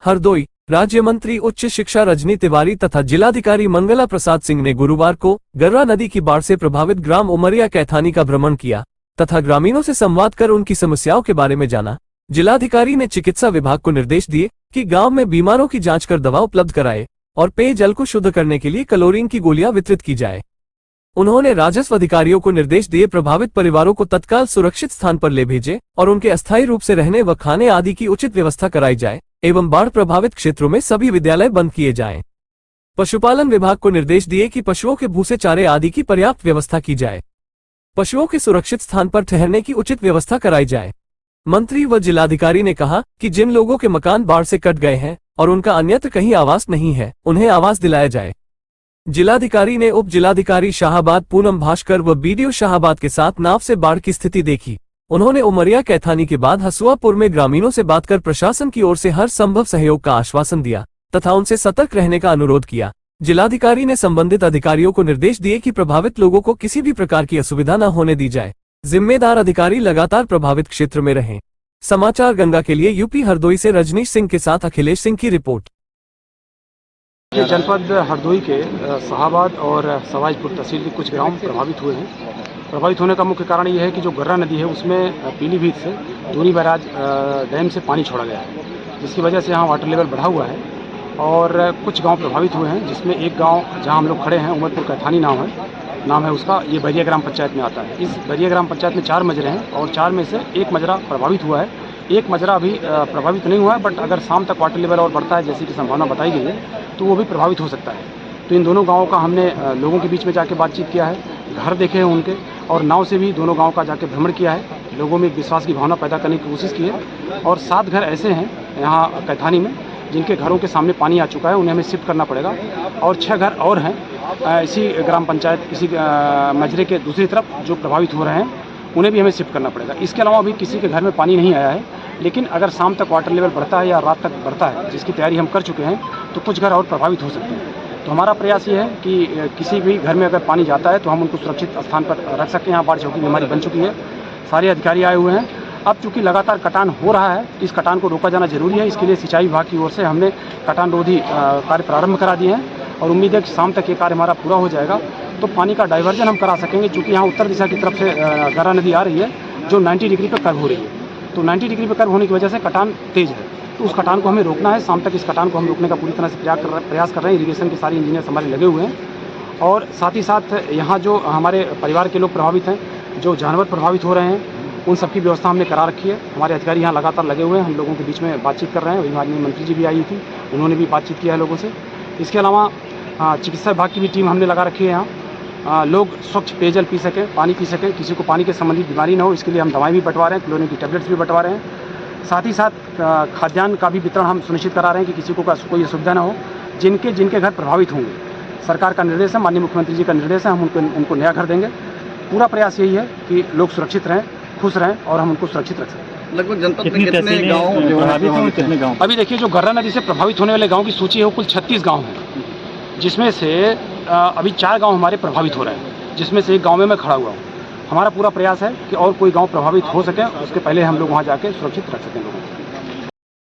हरदोई। राज्य मंत्री उच्च शिक्षा रजनी तिवारी तथा जिलाधिकारी मंगला प्रसाद सिंह ने गुरुवार को गर्रा नदी की बाढ़ से प्रभावित ग्राम उमरिया कैथानी का भ्रमण किया तथा ग्रामीणों से संवाद कर उनकी समस्याओं के बारे में जाना। जिलाधिकारी ने चिकित्सा विभाग को निर्देश दिए कि गांव में बीमारों की जांच कर दवा उपलब्ध कराए और पेयजल को शुद्ध करने के लिए क्लोरीन की गोलियां वितरित की जाए। उन्होंने राजस्व अधिकारियों को निर्देश दिए प्रभावित परिवारों को तत्काल सुरक्षित स्थान पर ले भेजे और उनके अस्थायी रूप से रहने व खाने आदि की उचित व्यवस्था कराई जाए एवं बाढ़ प्रभावित क्षेत्रों में सभी विद्यालय बंद किए जाएं। पशुपालन विभाग को निर्देश दिए कि पशुओं के भूसे चारे आदि की पर्याप्त व्यवस्था की जाए। पशुओं के सुरक्षित स्थान पर ठहरने की उचित व्यवस्था कराई जाए। मंत्री व जिलाधिकारी ने कहा कि जिन लोगों के मकान बाढ़ से कट गए हैं और उनका अन्यत्र कहीं आवास नहीं है, उन्हें आवास दिलाया जाए। जिलाधिकारी ने उप जिलाधिकारी शाहाबाद पूनम भास्कर व बीडीओ शाहाबाद के साथ नाव से बाढ़ की स्थिति देखी। उन्होंने उमरिया कैथानी के बाद हसुआपुर में ग्रामीणों से बात कर प्रशासन की ओर से हर संभव सहयोग का आश्वासन दिया तथा उनसे सतर्क रहने का अनुरोध किया। जिलाधिकारी ने संबंधित अधिकारियों को निर्देश दिए कि प्रभावित लोगों को किसी भी प्रकार की असुविधा न होने दी जाए। जिम्मेदार अधिकारी लगातार प्रभावित क्षेत्र में रहें। समाचार गंगा के लिए यूपी हरदोई से रजनीश सिंह के साथ अखिलेश सिंह की रिपोर्ट। जनपद हरदोई के शाहाबाद और सवाजपुर तहसील के कुछ गांव प्रभावित हुए हैं। प्रभावित होने का मुख्य कारण यह है कि जो गर्रा नदी है उसमें पीलीभीत से दूनी बैराज डैम से पानी छोड़ा गया है, जिसकी वजह से यहाँ वाटर लेवल बढ़ा हुआ है और कुछ गांव प्रभावित हुए हैं, जिसमें एक गांव जहां हम लोग खड़े हैं उमरपुर कैथानी नाम है उसका, ये बैरिया ग्राम पंचायत में आता है। इस बैरिया ग्राम पंचायत में 4 मजरे हैं और 4 में से एक मजरा प्रभावित हुआ है। एक मजरा अभी प्रभावित नहीं हुआ है, बट अगर शाम तक वाटर लेवल और बढ़ता है जैसी कि संभावना बताई गई है तो वो भी प्रभावित हो सकता है। तो इन दोनों गाँवों का हमने लोगों के बीच में जाके बातचीत किया है, घर देखे हैं उनके, और नाव से भी दोनों गाँव का जाके भ्रमण किया है। लोगों में एक विश्वास की भावना पैदा करने की कोशिश की है। और 7 घर ऐसे हैं यहाँ कैथानी में जिनके घरों के सामने पानी आ चुका है, उन्हें हमें शिफ्ट करना पड़ेगा। और 6 घर और हैं इसी ग्राम पंचायत इसी मजरे के दूसरी तरफ जो प्रभावित हो रहे हैं, उन्हें भी हमें शिफ्ट करना पड़ेगा। इसके अलावा अभी किसी के घर में पानी नहीं आया है, लेकिन अगर शाम तक वाटर लेवल बढ़ता है या रात तक बढ़ता है, जिसकी तैयारी हम कर चुके हैं, तो कुछ घर और प्रभावित हो सकते हैं। तो हमारा प्रयास ये है कि किसी भी घर में अगर पानी जाता है तो हम उनको सुरक्षित स्थान पर रख सकते हैं। यहाँ बाढ़ चौकी बीमारी बन चुकी है, सारे अधिकारी आए हुए हैं। अब चूँकि लगातार कटान हो रहा है, इस कटान को रोका जाना जरूरी है। इसके लिए सिंचाई विभाग की ओर से हमने कटान रोधी कार्य प्रारंभ करा दिए हैं और उम्मीद है कि शाम तक ये कार्य हमारा पूरा हो जाएगा तो पानी का डाइवर्जन हम करा सकेंगे। चूँकि यहाँ उत्तर दिशा की तरफ से गर्रा नदी आ रही है जो 90 डिग्री पर कर्व हो रही है, तो 90 डिग्री पर कर्व होने की वजह से कटान तेज़ है। तो उस कटान को हमें रोकना है। शाम तक इस कटान को हम रोकने का पूरी तरह से प्रयास कर रहे हैं। इरिगेशन के सारे इंजीनियर्स हमारे लगे हुए हैं और साथ ही साथ यहाँ जो हमारे परिवार के लोग प्रभावित हैं, जो जानवर प्रभावित हो रहे हैं, उन सब की व्यवस्था हमने करा रखी है। हमारे अधिकारी यहाँ लगातार लगे हुए हैं, हम लोगों के बीच में बातचीत कर रहे हैं। माननीय मंत्री जी भी आई थी, उन्होंने भी बातचीत किया है लोगों से। इसके अलावा चिकित्सा विभाग की भी टीम हमने लगा रखी है। यहाँ लोग स्वच्छ पेयजल पी सकें, पानी पी सकें, किसी को पानी के संबंधित बीमारी ना हो, इसके लिए हम दवाएँ भी बंटवा रहे हैं, क्लोरीन की टैबलेट्स भी बंटवा रहे हैं। साथ ही साथ खाद्यान्न का भी वितरण हम सुनिश्चित करा रहे हैं कि किसी को कोई असुविधा ना हो। जिनके घर प्रभावित होंगे, सरकार का निर्देश है, माननीय मुख्यमंत्री जी का निर्देश है, हम उनको नया घर देंगे। पूरा प्रयास यही है कि लोग सुरक्षित रहें, खुश रहें और हम उनको सुरक्षित रख सकें। लगभग जनपद में कितने गाँव? अभी देखिए, जो गर्रा नदी से प्रभावित होने वाले गाँव की सूची है, कुल 36 गाँव हैं, जिसमें से अभी 4 गाँव हमारे प्रभावित हो रहे हैं, जिसमें से एक गाँव में मैं खड़ा हुआ हूँ। हमारा पूरा प्रयास है कि और कोई गांव प्रभावित हो सके, उसके पहले हम लोग वहां जाके सुरक्षित रख सकें लोगों को।